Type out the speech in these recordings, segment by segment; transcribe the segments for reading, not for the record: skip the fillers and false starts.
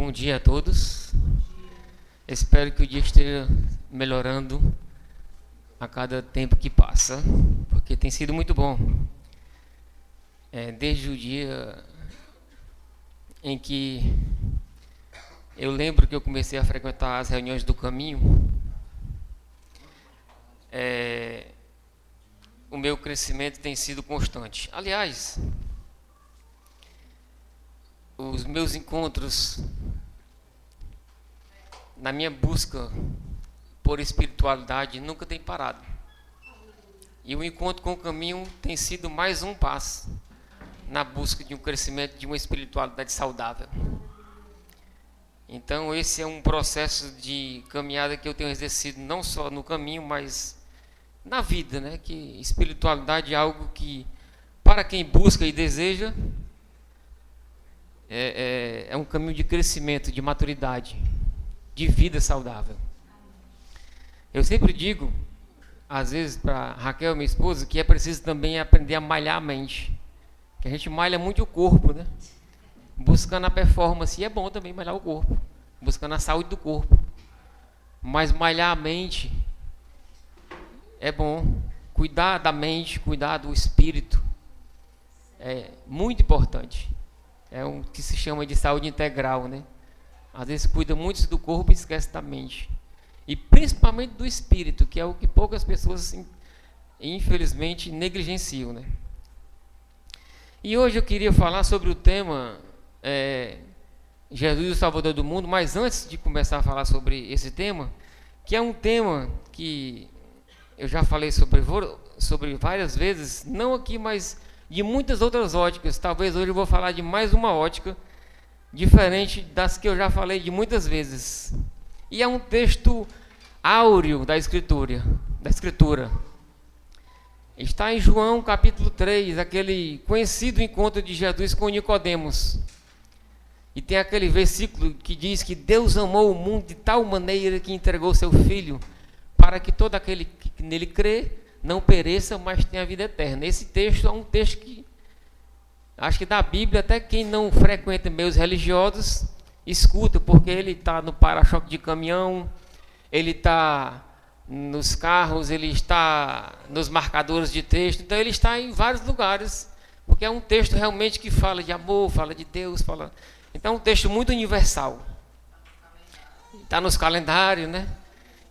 Bom dia a todos. Espero que o dia esteja melhorando a cada tempo que passa, porque tem sido muito bom. Desde o dia em que eu lembro que eu comecei a frequentar as reuniões do caminho, o meu crescimento tem sido constante. Aliás, os meus encontros na minha busca por espiritualidade nunca tem parado. E o encontro com o caminho tem sido mais um passo na busca de um crescimento de uma espiritualidade saudável. Então esse é um processo de caminhada que eu tenho exercido não só no caminho, mas na vida, né? Que espiritualidade é algo que, para quem busca e deseja, é um caminho de crescimento, de maturidade, de vida saudável. Eu sempre digo, às vezes, para Raquel, minha esposa, que é preciso também aprender a malhar a mente. Que a gente malha muito o corpo, né? Buscando a performance, e é bom também malhar o corpo, buscando a saúde do corpo. Mas malhar a mente é bom. Cuidar da mente, cuidar do espírito é muito importante. É o que se chama de saúde integral, né? Às vezes cuida muito do corpo e esquece da mente. E principalmente do espírito, que é o que poucas pessoas, infelizmente, negligenciam, né? E hoje eu queria falar sobre o tema Jesus, o Salvador do Mundo, mas antes de começar a falar sobre esse tema, que é um tema que eu já falei sobre várias vezes, não aqui, mas de muitas outras óticas. Talvez hoje eu vou falar de mais uma ótica, diferente das que eu já falei de muitas vezes. E é um texto áureo da Escritura. Está em João capítulo 3, aquele conhecido encontro de Jesus com Nicodemos. E tem aquele versículo que diz que Deus amou o mundo de tal maneira que entregou seu Filho, para que todo aquele que nele crê não pereça, mas tenha vida eterna. Esse texto é um texto que, acho que da Bíblia, até quem não frequenta meios religiosos, escuta, porque ele está no para-choque de caminhão, ele está nos carros, ele está nos marcadores de texto, então ele está em vários lugares, porque é um texto realmente que fala de amor, fala de Deus, fala... Então é um texto muito universal. Está nos calendários, né?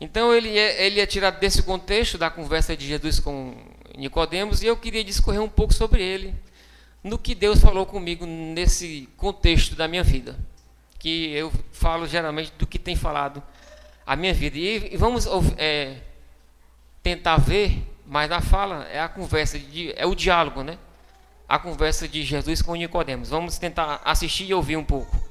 Então ele é tirado desse contexto da conversa de Jesus com Nicodemos, e eu queria discorrer um pouco sobre ele, no que Deus falou comigo nesse contexto da minha vida, que eu falo geralmente do que tem falado a minha vida. E vamos tentar ver, mas na fala é a conversa, é o diálogo, né? A conversa de Jesus com Nicodemos. Vamos tentar assistir e ouvir um pouco.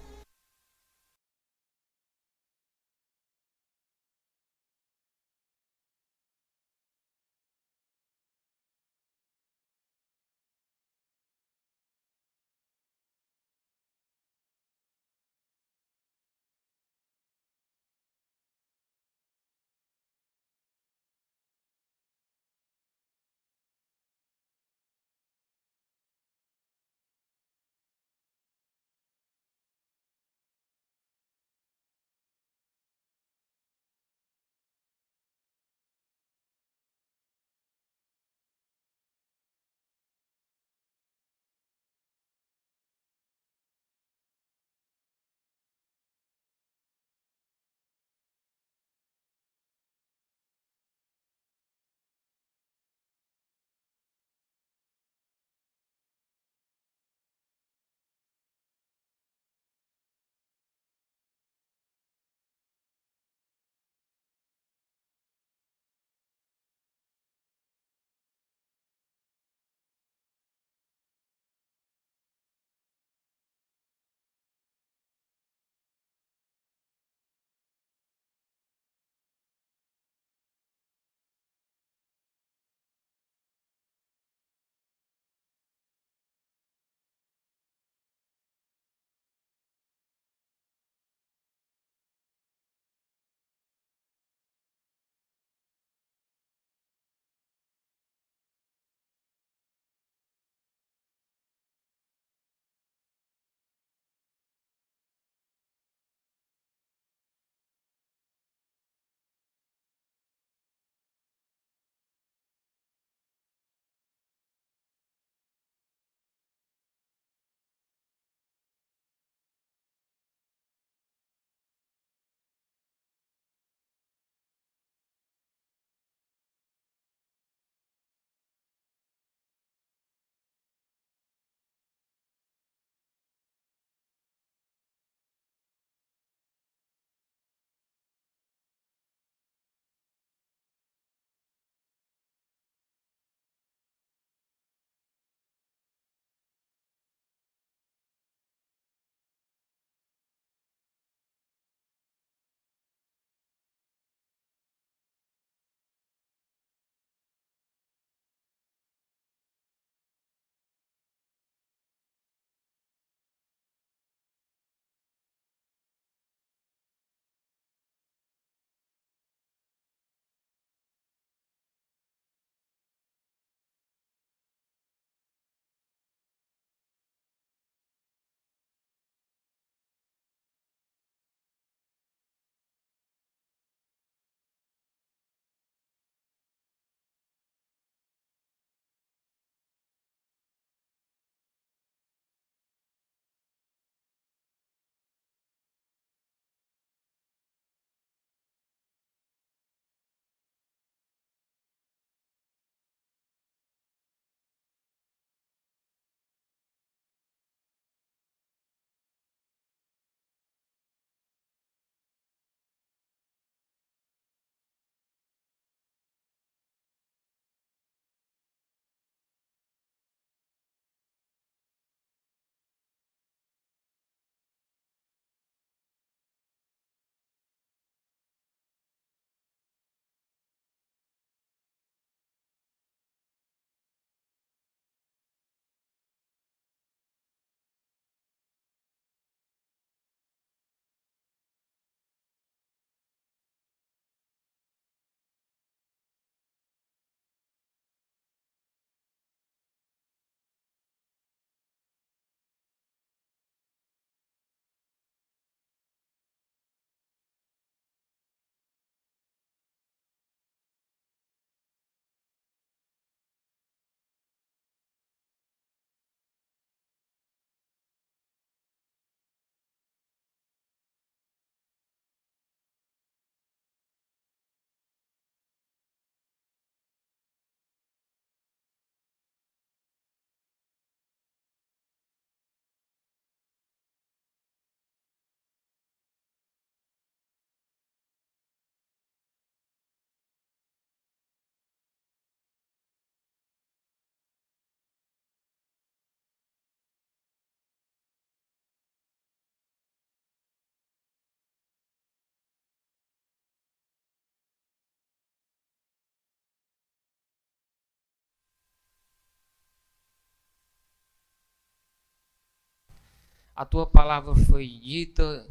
A tua palavra foi dita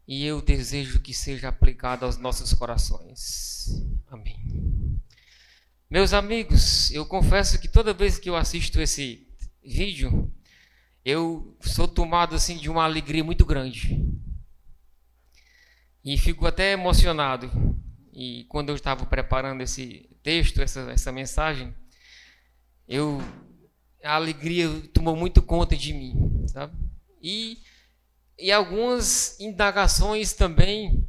e eu desejo que seja aplicada aos nossos corações. Amém. Meus amigos, eu confesso que toda vez que eu assisto esse vídeo, eu sou tomado assim de uma alegria muito grande. E fico até emocionado. E quando eu estava preparando esse texto, essa mensagem, a alegria tomou muito conta de mim, sabe? E algumas indagações também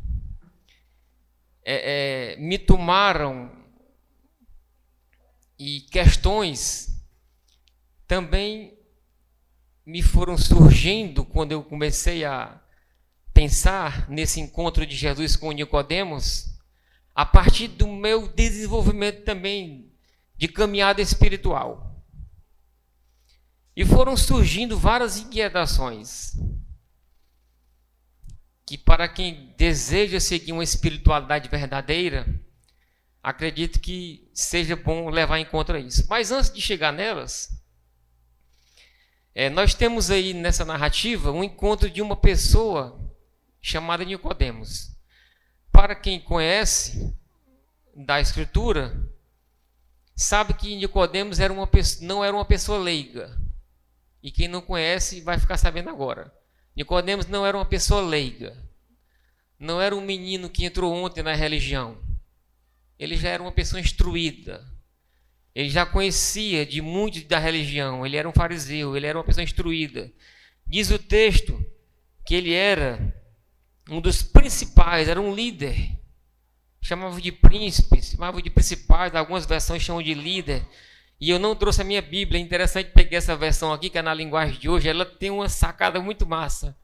me tomaram, e questões também me foram surgindo quando eu comecei a pensar nesse encontro de Jesus com Nicodemos, a partir do meu desenvolvimento também de caminhada espiritual. E foram surgindo várias inquietações que, para quem deseja seguir uma espiritualidade verdadeira, acredito que seja bom levar em conta isso. Mas antes de chegar nelas, nós temos aí nessa narrativa um encontro de uma pessoa chamada Nicodemos. Para quem conhece da Escritura, sabe que Nicodemos não era uma pessoa leiga. E quem não conhece vai ficar sabendo agora. Nicodemos não era uma pessoa leiga. Não era um menino que entrou ontem na religião. Ele já era uma pessoa instruída. Ele já conhecia de muito da religião. Ele era um fariseu, ele era uma pessoa instruída. Diz o texto que ele era um dos principais, era um líder. Chamava de príncipe, chamava de principais, algumas versões chamam de líder. E eu não trouxe a minha Bíblia, é interessante pegar essa versão aqui, que é na linguagem de hoje, ela tem uma sacada muito massa.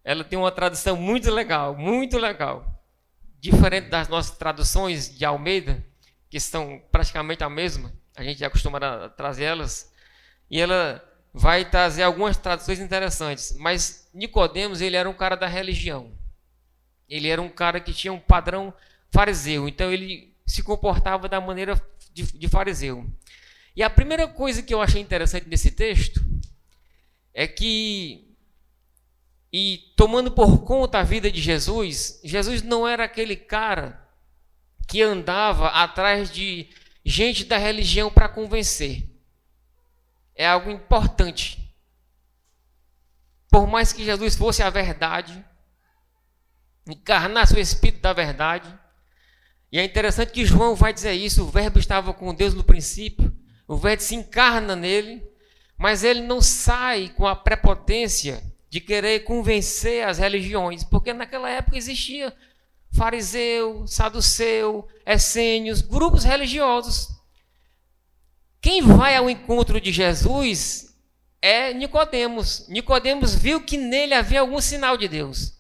Ela tem uma tradução muito legal, muito legal. Diferente das nossas traduções de Almeida, que são praticamente a mesma, a gente é acostumado a trazer elas, e ela vai trazer algumas traduções interessantes. Mas Nicodemos, ele era um cara da religião. Ele era um cara que tinha um padrão fariseu, então ele se comportava da maneira de fariseu. E a primeira coisa que eu achei interessante nesse texto é que, e tomando por conta a vida de Jesus, Jesus não era aquele cara que andava atrás de gente da religião para convencer. É algo importante. Por mais que Jesus fosse a verdade, encarnasse o Espírito da verdade, e é interessante que João vai dizer isso, o verbo estava com Deus no princípio, o verbo se encarna nele, mas ele não sai com a prepotência de querer convencer as religiões, porque naquela época existia fariseu, saduceu, essênios, grupos religiosos. Quem vai ao encontro de Jesus é Nicodemos. Nicodemos viu que nele havia algum sinal de Deus.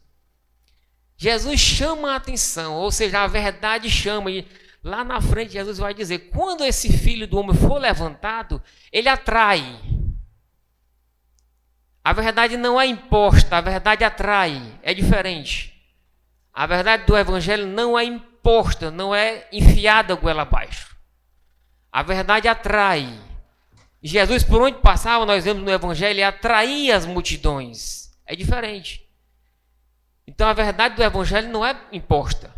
Jesus chama a atenção, ou seja, a verdade chama, e lá na frente Jesus vai dizer, quando esse filho do homem for levantado, ele atrai. A verdade não é imposta, a verdade atrai, é diferente. A verdade do evangelho não é imposta, não é enfiada goela abaixo. A verdade atrai. Jesus, por onde passava, nós vemos no evangelho, ele atraía as multidões. É diferente. Então a verdade do evangelho não é imposta.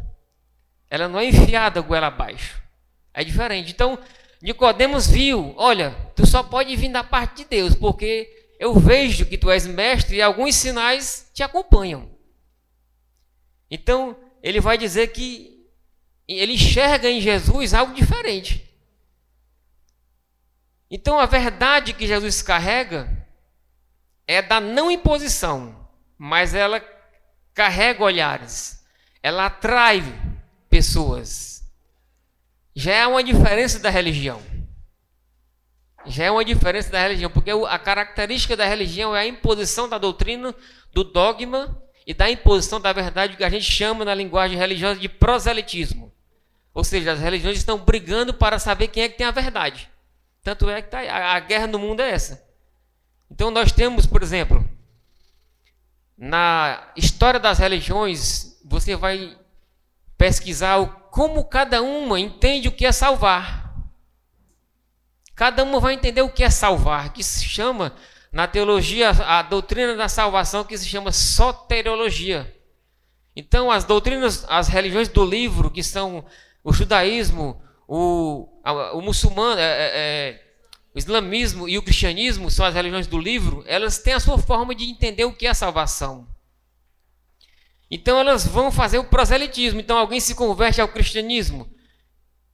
Ela não é enfiada goela abaixo. É diferente. Então, Nicodemos viu, olha, tu só pode vir da parte de Deus, porque eu vejo que tu és mestre e alguns sinais te acompanham. Então, ele vai dizer que ele enxerga em Jesus algo diferente. Então, a verdade que Jesus carrega é da não imposição, mas ela carrega olhares, ela atrai pessoas. Já é uma diferença da religião. Já é uma diferença da religião, porque a característica da religião é a imposição da doutrina, do dogma e da imposição da verdade, que a gente chama na linguagem religiosa de proselitismo. Ou seja, as religiões estão brigando para saber quem é que tem a verdade. Tanto é que a guerra no mundo é essa. Então nós temos, por exemplo, na história das religiões, você vai pesquisar como cada uma entende o que é salvar. Cada uma vai entender o que é salvar, que se chama na teologia a doutrina da salvação que se chama soteriologia. Então, as doutrinas, as religiões do livro, que são o judaísmo, o muçulmano, o islamismo e o cristianismo, são as religiões do livro, elas têm a sua forma de entender o que é a salvação. Então, elas vão fazer o proselitismo. Então, alguém se converte ao cristianismo,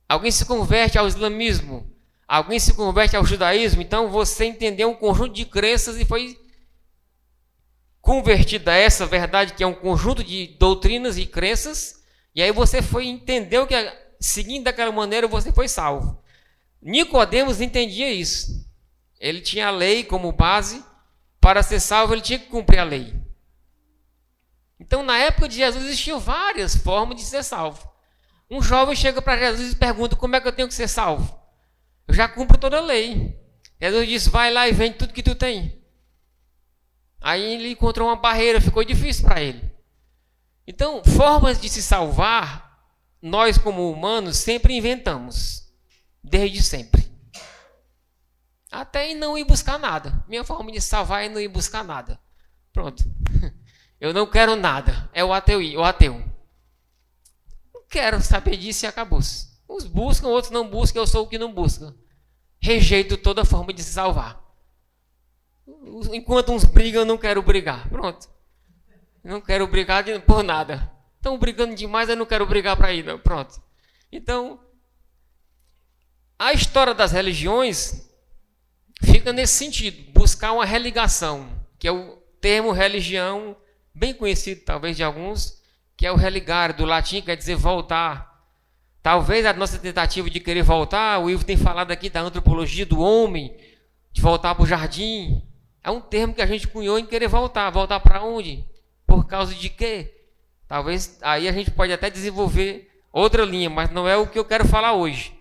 alguém se converte ao islamismo, alguém se converte ao judaísmo. Então, você entendeu um conjunto de crenças e foi convertida a essa verdade, que é um conjunto de doutrinas e crenças, e aí você foi entendeu que seguindo daquela maneira você foi salvo. Nicodemos entendia isso. Ele tinha a lei como base. Para ser salvo ele tinha que cumprir a lei. Então, na época de Jesus existiam várias formas de ser salvo. Um jovem chega para Jesus e pergunta: como é que eu tenho que ser salvo? Eu já cumpro toda a lei. Jesus disse: vai lá e vende tudo que tu tem. Aí ele encontrou uma barreira, ficou difícil para ele. Então, formas de se salvar, nós como humanos sempre inventamos. Desde sempre. Até em não ir buscar nada. Minha forma de salvar é não ir buscar nada. Pronto. Eu não quero nada. É o ateu. Não quero saber disso e acabou-se. Uns buscam, outros não buscam, eu sou o que não busca. Rejeito toda forma de se salvar. Enquanto uns brigam, eu não quero brigar. Pronto. Não quero brigar por nada. Estão brigando demais, eu não quero brigar para ir. Não. Pronto. Então, a história das religiões fica nesse sentido. Buscar uma religação, que é o termo religião, bem conhecido talvez de alguns, que é o religare, do latim, quer dizer voltar. Talvez a nossa tentativa de querer voltar, o Ivo tem falado aqui da antropologia do homem, de voltar para o jardim. É um termo que a gente cunhou em querer voltar. Voltar para onde? Por causa de quê? Talvez aí a gente pode até desenvolver outra linha, mas não é o que eu quero falar hoje.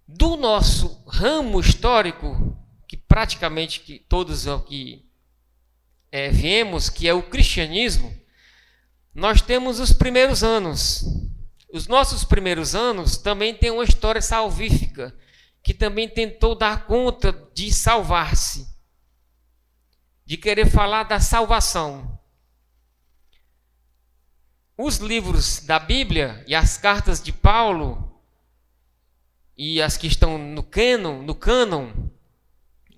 Do nosso ramo histórico, que praticamente que todos aqui viemos, que é o cristianismo, nós temos os primeiros anos. Os nossos primeiros anos também têm uma história salvífica, que também tentou dar conta de salvar-se, de querer falar da salvação. Os livros da Bíblia e as cartas de Paulo e as que estão no cânon,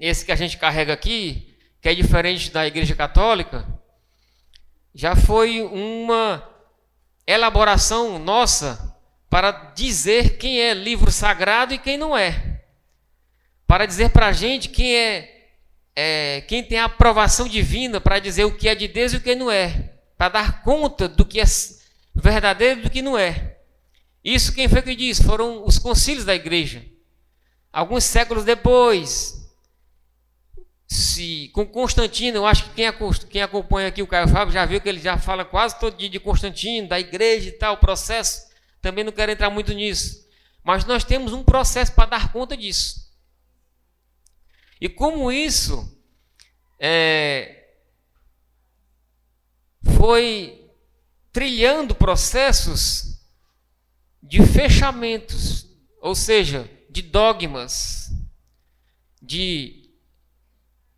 esse que a gente carrega aqui, que é diferente da Igreja Católica, já foi uma elaboração nossa para dizer quem é livro sagrado e quem não é. Para dizer para a gente quem tem a aprovação divina para dizer o que é de Deus e o que não é. Para dar conta do que é verdadeiro e do que não é. Isso quem foi que disse? Foram os concílios da igreja. Alguns séculos depois, com Constantino, eu acho que quem acompanha aqui o Caio Fábio já viu que ele já fala quase todo dia de Constantino, da igreja e tal, processo. Também não quero entrar muito nisso. Mas nós temos um processo para dar conta disso. E como isso foi trilhando processos de fechamentos, ou seja, de dogmas, de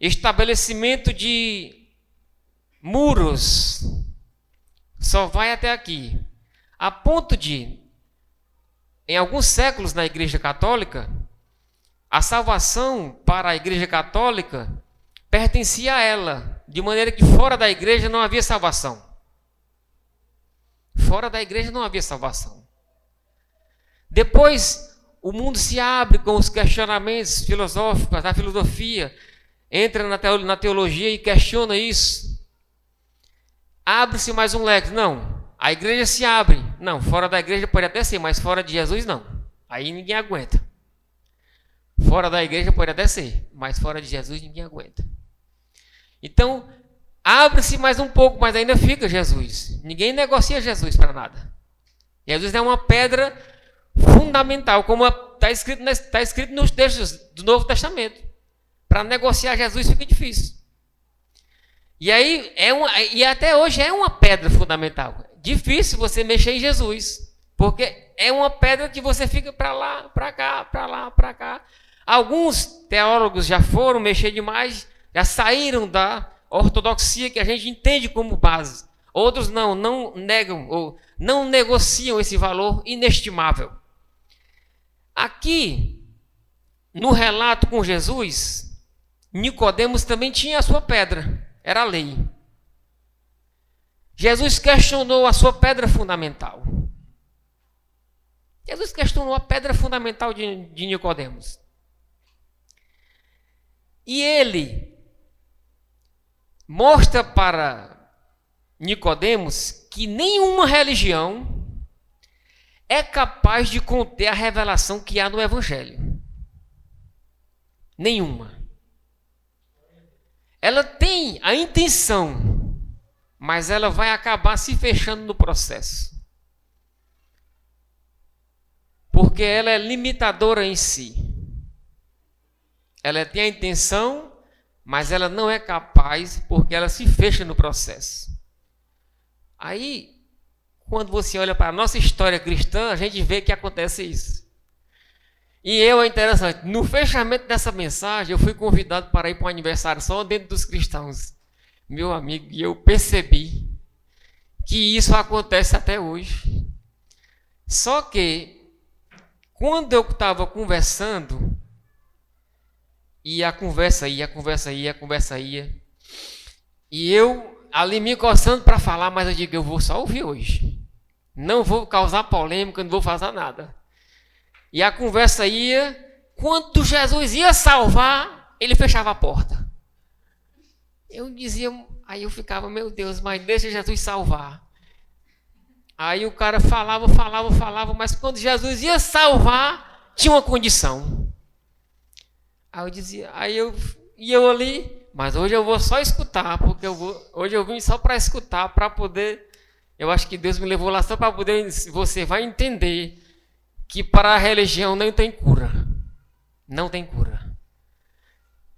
estabelecimento de muros, só vai até aqui. A ponto de, em alguns séculos na Igreja Católica, a salvação para a Igreja Católica pertencia a ela, de maneira que fora da igreja não havia salvação. Fora da igreja não havia salvação. Depois, o mundo se abre com os questionamentos filosóficos, da filosofia, entra na teologia e questiona isso. Abre-se mais um leque. Não, a igreja se abre. Não, fora da igreja pode até ser, mas fora de Jesus não. Aí ninguém aguenta. Fora da igreja pode até ser, mas fora de Jesus ninguém aguenta. Então, abre-se mais um pouco, mas ainda fica Jesus. Ninguém negocia Jesus para nada. Jesus é uma pedra fundamental, como está escrito nos textos do Novo Testamento. Para negociar Jesus fica difícil. E aí, e até hoje é uma pedra fundamental. Difícil você mexer em Jesus, porque é uma pedra que você fica para lá, para cá, para lá, para cá. Alguns teólogos já foram mexer demais, já saíram da ortodoxia que a gente entende como base. Outros não negam ou não negociam esse valor inestimável. Aqui, no relato com Jesus, Nicodemos também tinha a sua pedra, era a lei. Jesus questionou a sua pedra fundamental. Jesus questionou a pedra fundamental de Nicodemos. E ele mostra para Nicodemos que nenhuma religião é capaz de conter a revelação que há no Evangelho. Nenhuma. Ela tem a intenção, mas ela vai acabar se fechando no processo. Porque ela é limitadora em si. Ela tem a intenção, mas ela não é capaz, porque ela se fecha no processo. Aí, quando você olha para a nossa história cristã, a gente vê que acontece isso. E é interessante, no fechamento dessa mensagem, eu fui convidado para ir para um aniversário só dentro dos cristãos. Meu amigo, e eu percebi que isso acontece até hoje. Só que, quando eu estava conversando, e a conversa ia, e eu ali me coçando para falar, mas eu digo, eu vou só ouvir hoje. Não vou causar polêmica, não vou fazer nada. E a conversa ia, quando Jesus ia salvar, ele fechava a porta. Eu dizia, aí eu ficava, meu Deus, mas deixa Jesus salvar. Aí o cara falava, mas quando Jesus ia salvar, tinha uma condição. Aí eu dizia, eu ali, mas hoje eu vou só escutar, porque hoje eu vim só para escutar, para poder, eu acho que Deus me levou lá só para poder, você vai entender que para a religião não tem cura. Não tem cura.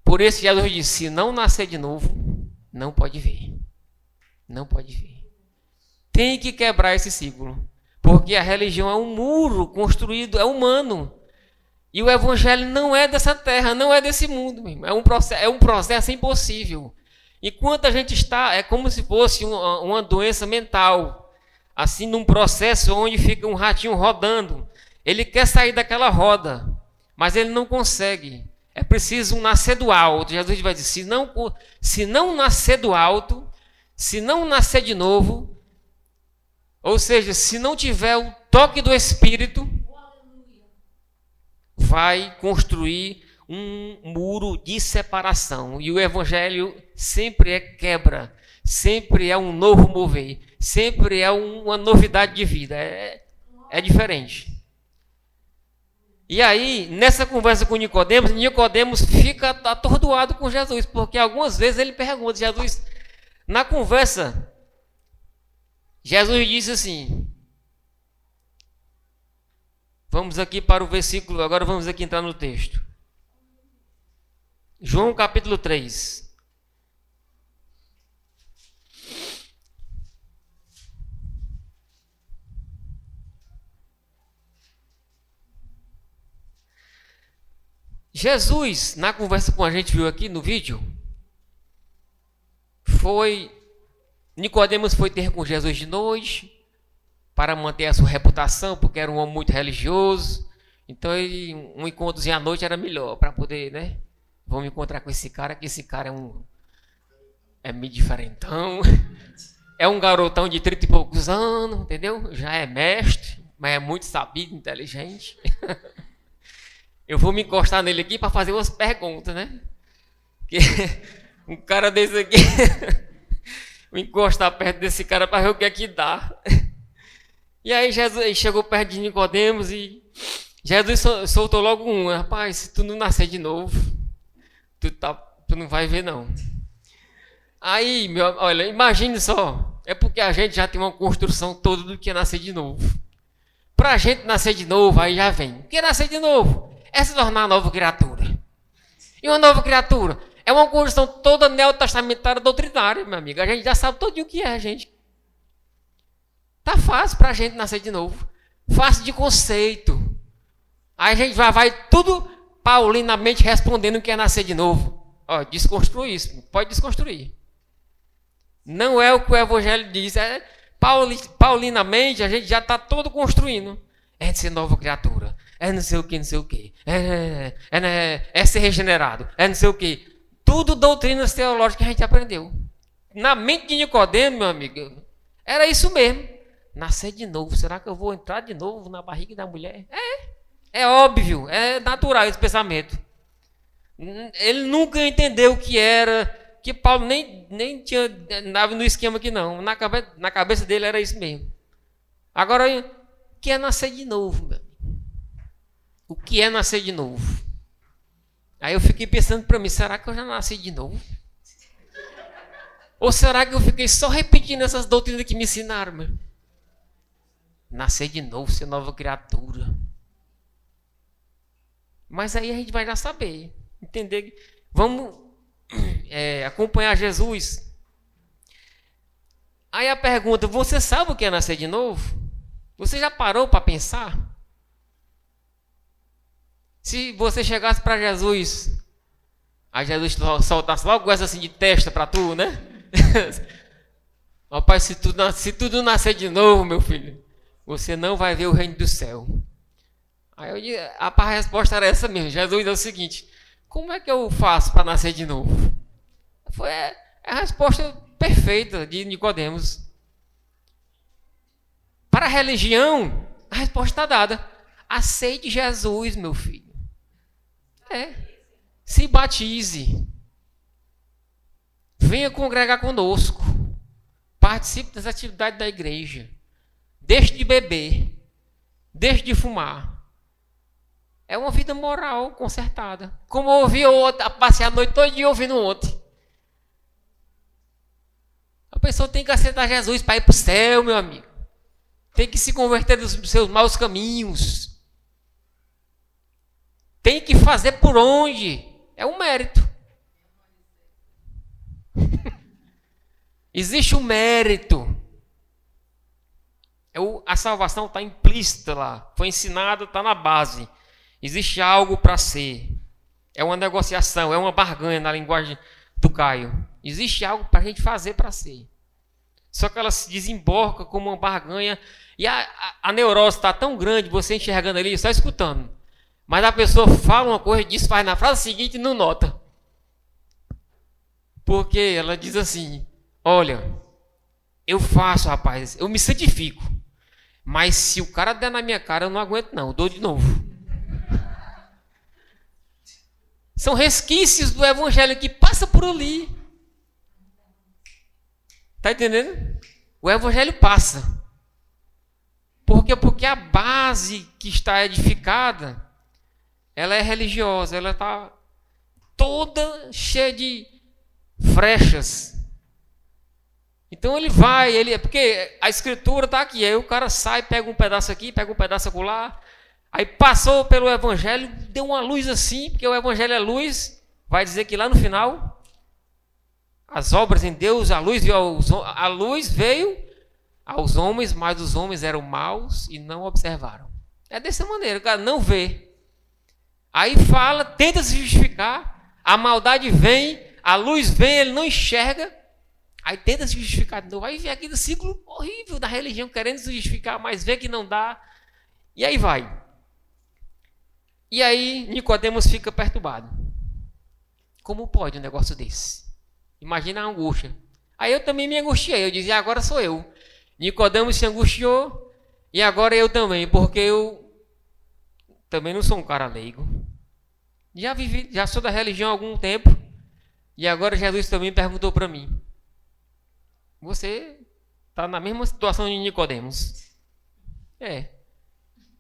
Por isso Jesus disse, se não nascer de novo, não pode ver. Não pode ver. Tem que quebrar esse ciclo, porque a religião é um muro construído, é humano. E o evangelho não é dessa terra, não é desse mundo, meu irmão. É um processo impossível. Enquanto a gente está, é como se fosse uma doença mental. Assim, num processo onde fica um ratinho rodando. Ele quer sair daquela roda, mas ele não consegue. É preciso um nascer do alto. Jesus vai dizer, se não nascer do alto, se não nascer de novo, ou seja, se não tiver o toque do Espírito, vai construir um muro de separação. E o evangelho sempre é quebra, sempre é um novo mover, sempre é uma novidade de vida. É diferente. E aí, nessa conversa com Nicodemos fica atordoado com Jesus, porque algumas vezes ele pergunta, Jesus, na conversa, Jesus disse assim, vamos aqui para o versículo, agora vamos aqui entrar no texto. João capítulo 3. Jesus, na conversa com a gente viu aqui no vídeo, Nicodemos foi ter com Jesus de noite, para manter a sua reputação, porque era um homem muito religioso. Então, um encontrozinho à noite era melhor, para poder, né? Vamos encontrar com esse cara, que esse cara é meio diferentão. É um garotão de 30 e poucos anos, entendeu? Já é mestre, mas é muito sabido, inteligente. Eu vou me encostar nele aqui para fazer umas perguntas, né? Porque um cara desse aqui, vou encostar perto desse cara para ver o que é que dá. E aí Jesus chegou perto de Nicodemos e Jesus soltou logo rapaz, se tu não nascer de novo, tu não vai ver não. Aí, olha, imagine só, é porque a gente já tem uma construção toda do que é nascer de novo. Pra gente nascer de novo, aí já vem. O que é nascer de novo? É se tornar uma nova criatura. E uma nova criatura é uma construção toda neotestamentária doutrinária, meu amigo. A gente já sabe todo o que é, gente. Tá fácil pra gente nascer de novo. Fácil de conceito. Aí a gente vai tudo paulinamente respondendo que é nascer de novo. Ó, desconstrui isso, pode desconstruir. Não é o que o Evangelho diz, é paulinamente a gente já está todo construindo. É de ser nova criatura, é não sei o que, não sei o que, é ser regenerado, é não sei o que. Tudo doutrinas teológicas que a gente aprendeu. Na mente de Nicodemo, meu amigo, era isso mesmo. Nascer de novo, será que eu vou entrar de novo na barriga da mulher? É óbvio, é natural esse pensamento. Ele nunca entendeu o que era, que Paulo nem tinha nada no esquema aqui não. Na cabeça dele era isso mesmo. Agora, o que é nascer de novo, meu amigo? O que é nascer de novo? Aí eu fiquei pensando para mim, será que eu já nasci de novo? Ou será que eu fiquei só repetindo essas doutrinas que me ensinaram, meu? Nascer de novo, ser nova criatura. Mas aí a gente vai já saber, entender. Vamos acompanhar Jesus. Aí a pergunta, você sabe o que é nascer de novo? Você já parou para pensar? Se você chegasse para Jesus, aí Jesus soltasse logo essa assim de testa para tu, né? Rapaz, se tudo nascer de novo, meu filho, você não vai ver o reino do céu. Aí a resposta era essa mesmo. Jesus é o seguinte: como é que eu faço para nascer de novo? Foi a resposta perfeita de Nicodemos. Para a religião, a resposta está dada. Aceite Jesus, meu filho. Se batize. Venha congregar conosco. Participe das atividades da igreja. Deixe de beber. Deixe de fumar. É uma vida moral consertada. Como eu ouvi passei a noite toda ouvindo ontem. A pessoa tem que aceitar Jesus para ir para o céu, meu amigo. Tem que se converter dos seus maus caminhos. Tem que fazer por onde? É um mérito. Existe um mérito. A salvação está implícita lá. Foi ensinada, está na base. Existe algo para ser. É uma negociação, é uma barganha na linguagem do Caio. Existe algo para a gente fazer para ser. Só que ela se desemboca como uma barganha. E a neurose está tão grande, você enxergando ali, só escutando. Mas a pessoa fala uma coisa, diz, faz na frase seguinte e não nota. Porque ela diz assim, olha, eu faço, rapaz, eu me santifico. Mas se o cara der na minha cara, eu não aguento não, eu dou de novo. São resquícios do evangelho que passa por ali. Está entendendo? O evangelho passa. Por quê? Porque a base que está edificada, ela é religiosa, ela está toda cheia de frechas. Então ele vai, porque a escritura está aqui, aí o cara sai, pega um pedaço aqui, pega um pedaço acolá, aí passou pelo evangelho, deu uma luz assim, porque o evangelho é luz, vai dizer que lá no final, as obras em Deus, a luz veio aos homens, mas os homens eram maus e não observaram. É dessa maneira, o cara não vê. Aí fala, tenta se justificar, a maldade vem, a luz vem, ele não enxerga, aí tenta se justificar de novo, aí vem aquele ciclo horrível da religião, querendo se justificar, mas vê que não dá, e aí vai. E aí Nicodemos fica perturbado. Como pode um negócio desse? Imagina a angústia. Aí eu também me angustiei, eu dizia, agora sou eu. Nicodemos se angustiou, e agora eu também, porque eu também não sou um cara leigo. Já sou da religião há algum tempo, e agora Jesus também perguntou para mim, você está na mesma situação de Nicodemos.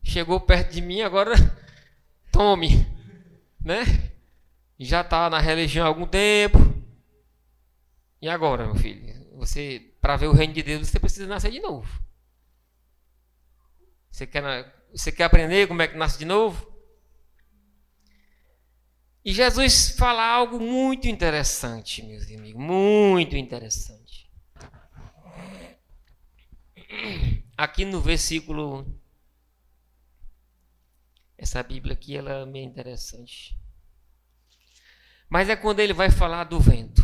Chegou perto de mim, agora tome, né? Já está na religião há algum tempo. E agora, meu filho? Você, para ver o reino de Deus, você precisa nascer de novo. Você quer aprender como é que nasce de novo? E Jesus fala algo muito interessante, meus amigos, muito interessante. Aqui no versículo Essa Bíblia aqui ela é meio interessante. Mas é quando ele vai falar do vento.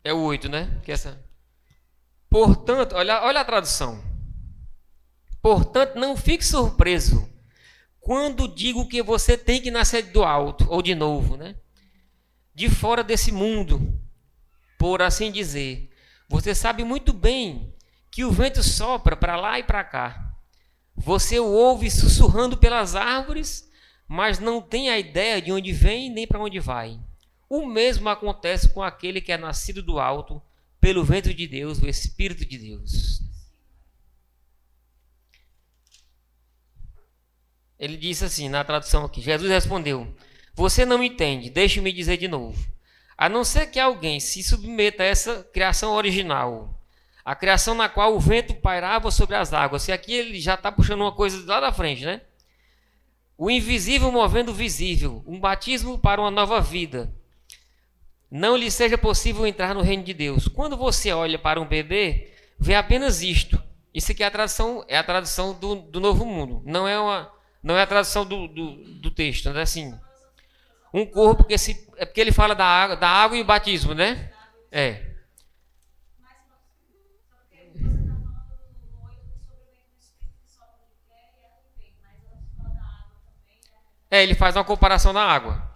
É o 8, né? Que essa... Portanto, olha a tradução. Portanto, não fique surpreso quando digo que você tem que nascer do alto, ou de novo, né? De fora desse mundo, por assim dizer. Você sabe muito bem que o vento sopra para lá e para cá. Você o ouve sussurrando pelas árvores, mas não tem a ideia de onde vem nem para onde vai. O mesmo acontece com aquele que é nascido do alto, pelo vento de Deus, o Espírito de Deus. Ele disse assim, na tradução aqui, Jesus respondeu, você não me entende, deixe-me dizer de novo. A não ser que alguém se submeta a essa criação original, a criação na qual o vento pairava sobre as águas. E aqui ele já está puxando uma coisa lá da frente, né? O invisível movendo o visível, um batismo para uma nova vida. Não lhe seja possível entrar no reino de Deus. Quando você olha para um bebê, vê apenas isto. Isso aqui é a tradução do Novo Mundo. Não é a tradução do texto. Não é assim. Um corpo, é porque ele fala da água e o batismo, né? É. Ele faz uma comparação da água.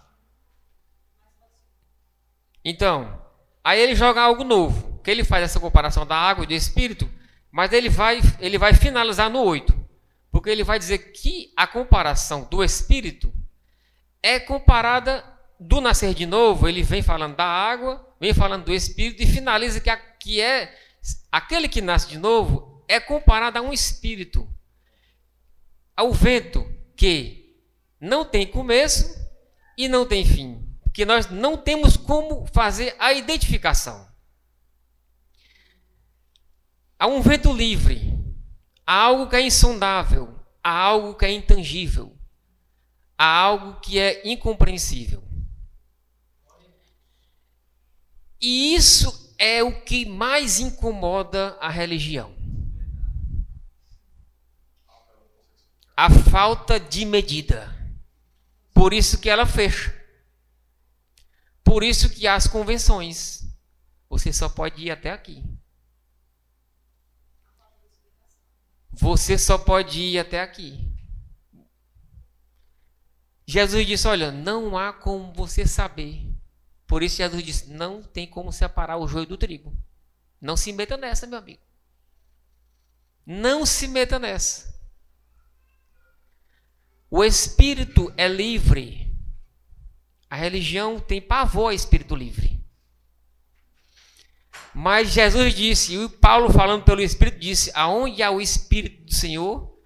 Então, aí ele joga algo novo, que ele faz essa comparação da água e do Espírito, mas ele vai finalizar no 8, porque ele vai dizer que a comparação do Espírito é comparada do nascer de novo, ele vem falando da água, vem falando do Espírito e finaliza que é aquele que nasce de novo é comparado a um Espírito, ao vento que não tem começo e não tem fim. Que nós não temos como fazer a identificação. Há um vento livre, há algo que é insondável, há algo que é intangível, há algo que é incompreensível. E isso é o que mais incomoda a religião. A falta de medida. Por isso que ela fecha. Por isso que há as convenções. Você só pode ir até aqui. Você só pode ir até aqui. Jesus disse, olha, não há como você saber. Por isso Jesus disse, não tem como separar o joio do trigo. Não se meta nessa, meu amigo. Não se meta nessa. O espírito é livre. A religião tem pavor a espírito livre. Mas Jesus disse, e Paulo falando pelo Espírito disse, aonde há o Espírito do Senhor,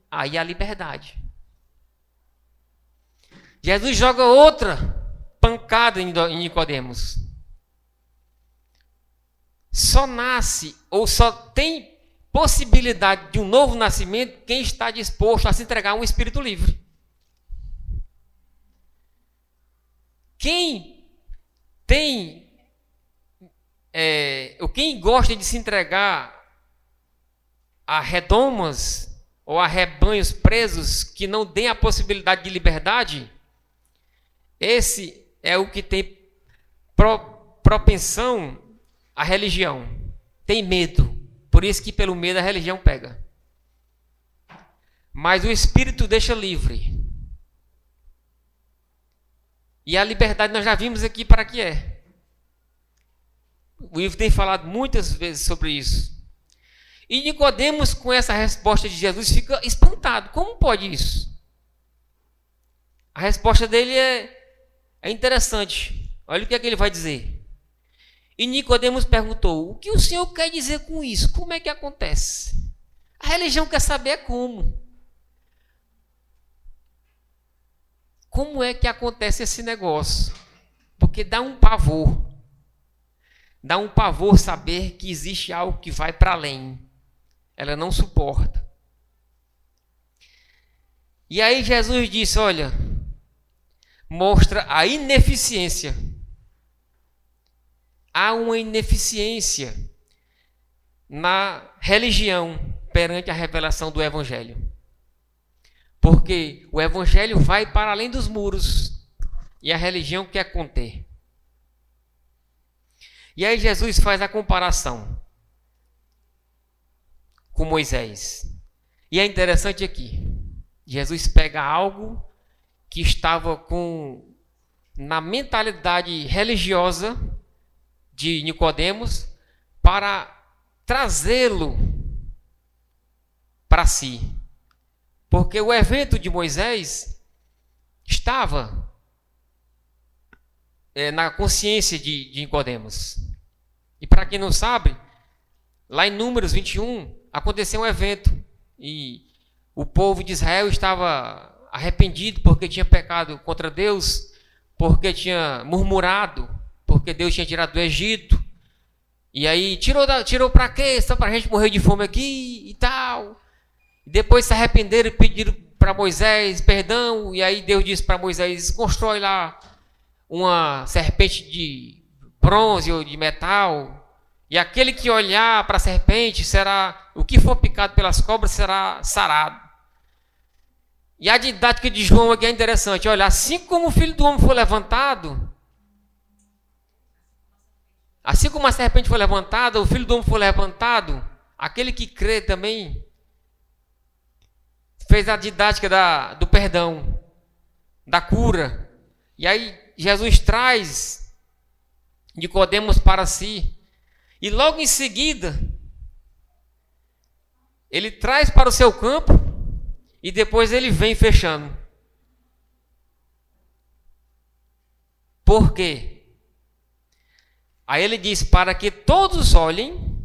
aí há liberdade. Jesus joga outra pancada em Nicodemos. Só nasce, ou só tem possibilidade de um novo nascimento quem está disposto a se entregar a um espírito livre. Quem gosta de se entregar a redomas ou a rebanhos presos que não deem a possibilidade de liberdade, esse é o que tem propensão à religião. Tem medo. Por isso que pelo medo a religião pega. Mas o Espírito deixa livre. E a liberdade nós já vimos aqui para que é. O Ivo tem falado muitas vezes sobre isso. E Nicodemos, com essa resposta de Jesus, fica espantado. Como pode isso? A resposta dele é interessante. Olha o que é que ele vai dizer. E Nicodemos perguntou, o que o Senhor quer dizer com isso? Como é que acontece? A religião quer saber como. Como é que acontece esse negócio? Porque dá um pavor. Dá um pavor saber que existe algo que vai para além. Ela não suporta. E aí Jesus disse, olha, mostra a ineficiência. Há uma ineficiência na religião perante a revelação do Evangelho. Porque o Evangelho vai para além dos muros e a religião quer conter. E aí Jesus faz a comparação com Moisés. E é interessante aqui, Jesus pega algo que estava na mentalidade religiosa de Nicodemos para trazê-lo para si. Porque o evento de Moisés estava na consciência de Nicodemos. E para quem não sabe, lá em Números 21, aconteceu um evento e o povo de Israel estava arrependido porque tinha pecado contra Deus, porque tinha murmurado, porque Deus tinha tirado do Egito. E aí tirou para quê? Só para a gente morrer de fome aqui e tal. E depois se arrependeram e pediram para Moisés perdão. E aí Deus disse para Moisés: constrói lá uma serpente de bronze ou de metal. E aquele que olhar para a serpente será, o que for picado pelas cobras será sarado. E a didática de João aqui é interessante. Olha, assim como o Filho do Homem foi levantado, assim como a serpente foi levantada, o Filho do Homem foi levantado, aquele que crê também fez a didática do perdão, da cura. E aí Jesus traz Nicodemos para si. E logo em seguida, ele traz para o seu campo e depois ele vem fechando. Por quê? Aí ele diz: para que todos olhem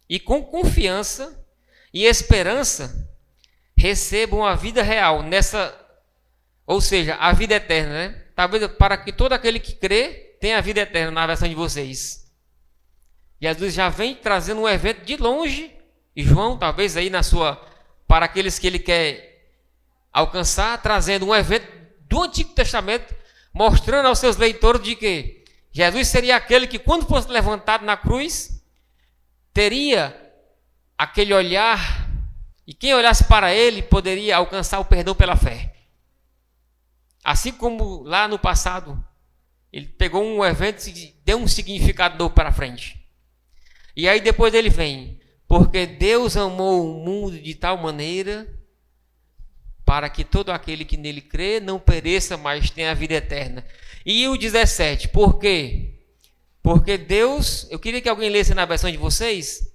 e com confiança e esperança recebam a vida real nessa, ou seja, a vida eterna, né? Talvez para que todo aquele que crê tenha a vida eterna na versão de vocês. Jesus já vem trazendo um evento de longe, e João, talvez aí para aqueles que ele quer alcançar, trazendo um evento do Antigo Testamento, mostrando aos seus leitores de que Jesus seria aquele que, quando fosse levantado na cruz, teria aquele olhar, e quem olhasse para ele poderia alcançar o perdão pela fé. Assim como lá no passado, ele pegou um evento e deu um significado novo para frente. E aí depois ele vem: porque Deus amou o mundo de tal maneira para que todo aquele que nele crê não pereça, mas tenha a vida eterna. E o 17, por quê? Porque Deus, eu queria que alguém lesse na versão de vocês,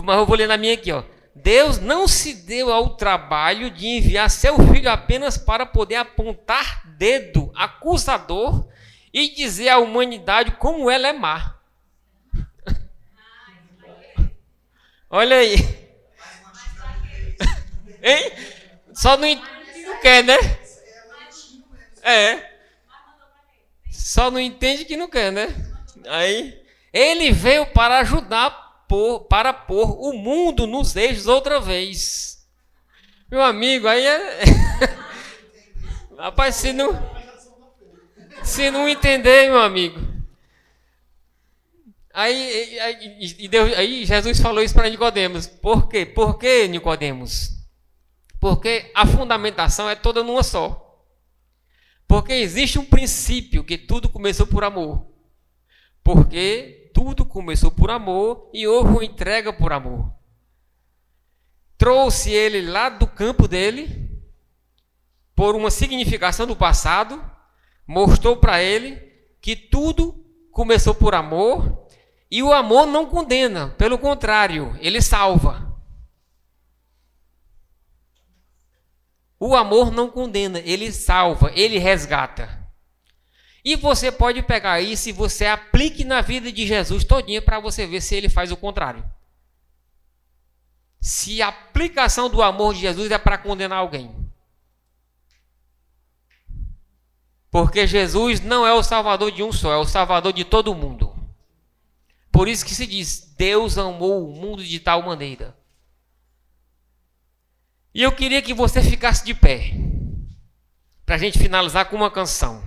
mas eu vou ler na minha aqui, ó. Deus não se deu ao trabalho de enviar seu filho apenas para poder apontar dedo acusador e dizer à humanidade como ela é má. Olha aí. Hein? Só não quer, né? Só não entende que não quer, né? Aí, ele veio para ajudar, para pôr o mundo nos eixos outra vez. Meu amigo, aí é... Rapaz, se não entender, meu amigo... Aí Jesus falou isso para Nicodemos. Por quê? Por que, Nicodemos? Porque a fundamentação é toda numa só. Porque existe um princípio que tudo começou por amor. Porque tudo começou por amor e houve uma entrega por amor. Trouxe ele lá do campo dele, por uma significação do passado, mostrou para ele que tudo começou por amor. E o amor não condena, pelo contrário, ele salva. O amor não condena, ele salva, ele resgata. E você pode pegar isso e você aplique na vida de Jesus todinha para você ver se ele faz o contrário. Se a aplicação do amor de Jesus é para condenar alguém. Porque Jesus não é o salvador de um só, é o salvador de todo mundo. Por isso que se diz: Deus amou o mundo de tal maneira. E eu queria que você ficasse de pé, para a gente finalizar com uma canção.